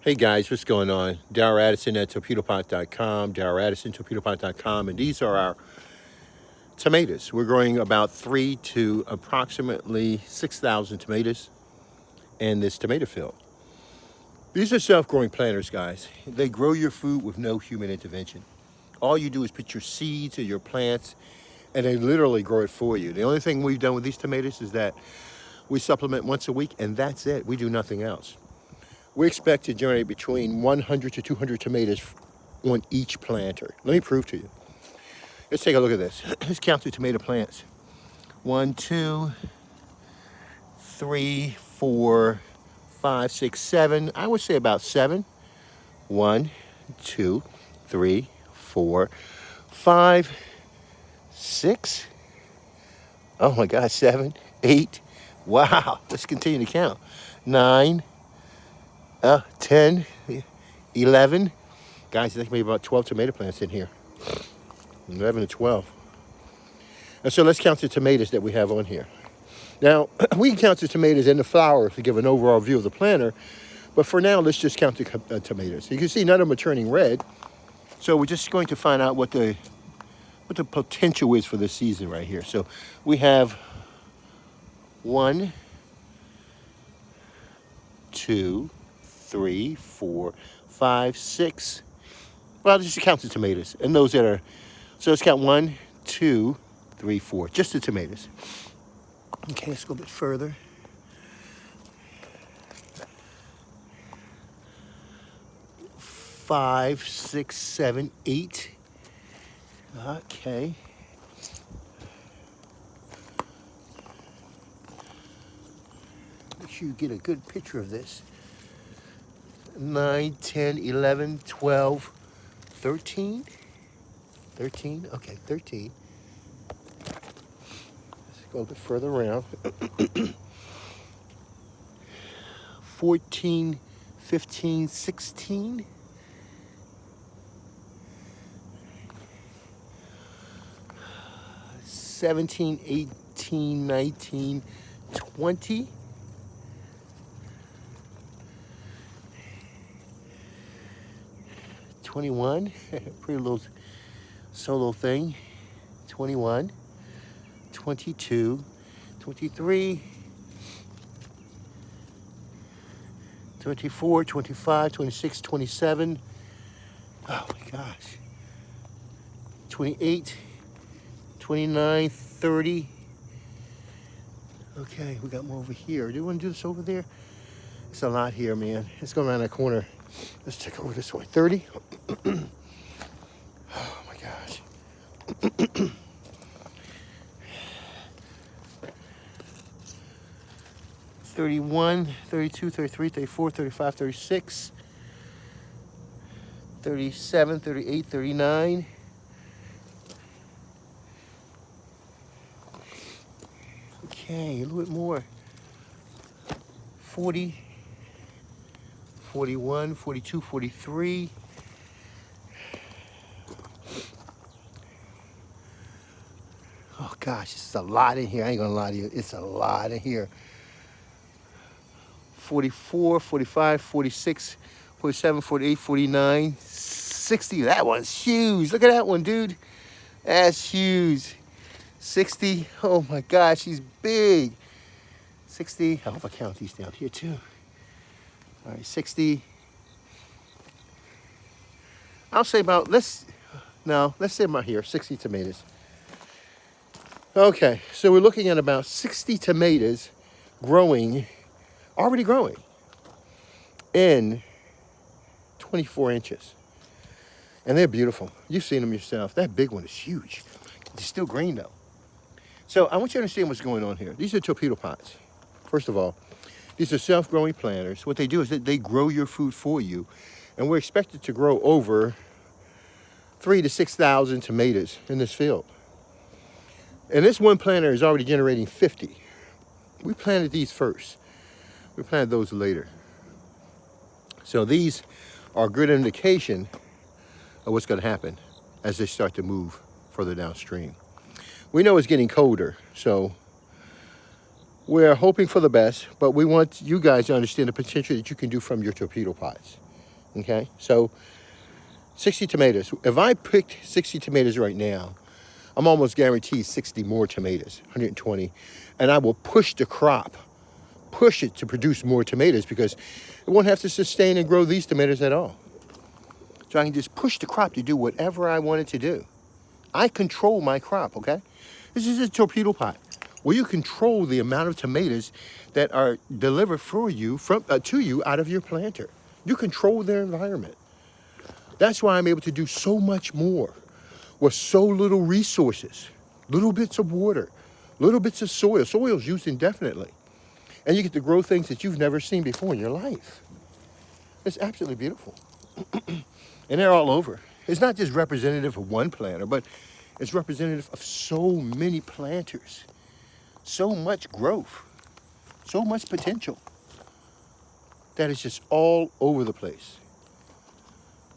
Hey guys, what's going on? Darrell Addison at Torpedopot.com, Darrell Addison, Torpedopot.com, and these are our tomatoes. We're growing about 3 to approximately 6,000 tomatoes in this tomato field. These are self-growing planters, guys. They grow your food with no human intervention. All you do is put your seeds or your plants, and they literally grow it for you. The only thing we've done with these tomatoes is that we supplement once a week, and that's it. We do nothing else. We expect to generate between 100 to 200 tomatoes on each planter. Let me prove to you. Let's take a look at this. Let's count the tomato plants. 1, 2, 3, 4, 5, 6, 7. I would say about 7. 1, 2, 3, 4, 5, 6. Oh my God, 7, 8. Wow, let's continue to count. 9, 10, 11. Guys, I think maybe about 12 tomato plants in here. 11 to 12. And so let's count the tomatoes that we have on here. Now, we can count the tomatoes and the flowers to give an overall view of the planter. But for now, let's just count the tomatoes. You can see none of them are turning red. So we're just going to find out what the potential is for this season right here. So we have 1, 2, 3, 4, 5, 6. Well, let's just count the tomatoes and those that are. So let's count 1, 2, 3, 4. Just the tomatoes. Okay, let's go a bit further. 5, 6, 7, 8. Okay. Make sure you get a good picture of this. 9, 10, 11, 12, 13. 13? Okay, 13. Let's go a bit further around. 14, 15, 16. 17, 18, 19, 20. 21, pretty little solo thing. 21, 22, 23, 24, 25, 26, 27. Oh my gosh. 28, 29, 30. Okay, we got more over here. Do you want to do this over there? It's a lot here, man. Let's go around that corner. Let's check over this way. 30. Oh my gosh. 31, 32, 33, 34, 35, 36, 37, 38, 39. Okay, a little bit more. 40, 41, 42, 43. Oh gosh, this is a lot in here. I ain't gonna lie to you. It's a lot in here. 44, 45, 46, 47, 48, 49, 60. That one's huge. Look at that one, dude. That's huge. 60. Oh my gosh, he's big. 60. I hope I count these down here too. All right, 60. I'll say about, let's say about here, 60 tomatoes. Okay, so we're looking at about 60 tomatoes already growing in 24 inches. And they're beautiful. You've seen them yourself. That big one is huge. It's still green though. So I want you to understand what's going on here. These are Torpedopots. First of all, these are self-growing planters. What they do is that they grow your food for you. And we're expected to grow over 3,000 to 6,000 tomatoes in this field. And this one planter is already generating 50. We planted these first. We planted those later. So these are a good indication of what's going to happen as they start to move further downstream. We know it's getting colder, so we're hoping for the best, but we want you guys to understand the potential that you can do from your torpedo pots. Okay, so 60 tomatoes. If I picked 60 tomatoes right now, I'm almost guaranteed 60 more tomatoes, 120. And I will push the crop, push it to produce more tomatoes because it won't have to sustain and grow these tomatoes at all. So I can just push the crop to do whatever I want it to do. I control my crop, okay? This is a torpedo pot where you control the amount of tomatoes that are delivered for you to you out of your planter. You control their environment. That's why I'm able to do so much more with so little resources, little bits of water, little bits of soil. Soil is used indefinitely. And you get to grow things that you've never seen before in your life. It's absolutely beautiful. And they're all over. It's not just representative of one planter, but it's representative of so many planters. So much growth, so much potential. That is just all over the place.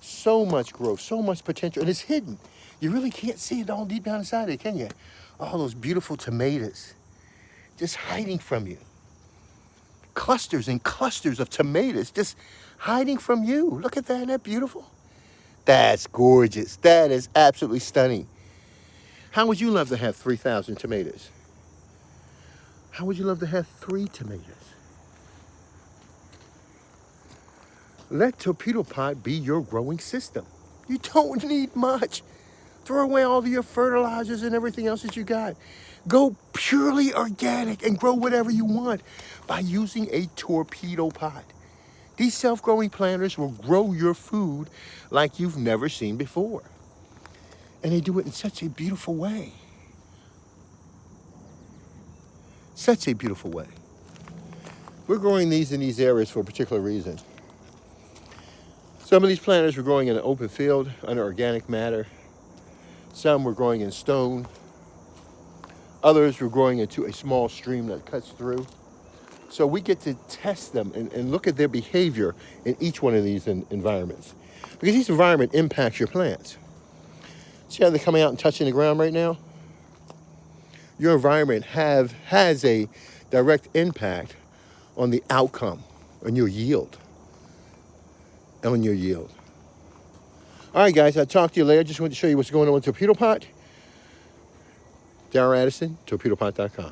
So much growth, so much potential, and it's hidden. You really can't see it all deep down inside it, can you? All those beautiful tomatoes just hiding from you. Clusters and clusters of tomatoes just hiding from you. Look at that, isn't that beautiful? That's gorgeous. That is absolutely stunning. How would you love to have 3,000 tomatoes? How would you love to have 3 tomatoes? Let Torpedopot be your growing system. You don't need much. Throw away all of your fertilizers and everything else that you got. Go purely organic and grow whatever you want by using a torpedo pot. These self-growing planters will grow your food like you've never seen before. And they do it in such a beautiful way. Such a beautiful way. We're growing these in these areas for a particular reason. Some of these planters were growing in an open field under organic matter. Some were growing in stone. Others were growing into a small stream that cuts through. So we get to test them and look at their behavior in each one of these environments. Because each environment impacts your plants. See how they're coming out and touching the ground right now? Your environment has a direct impact on the outcome, on your yield. All right, guys, I'll talk to you later. Just wanted to show you what's going on with Torpedopot. Darryl Addison, torpedopot.com.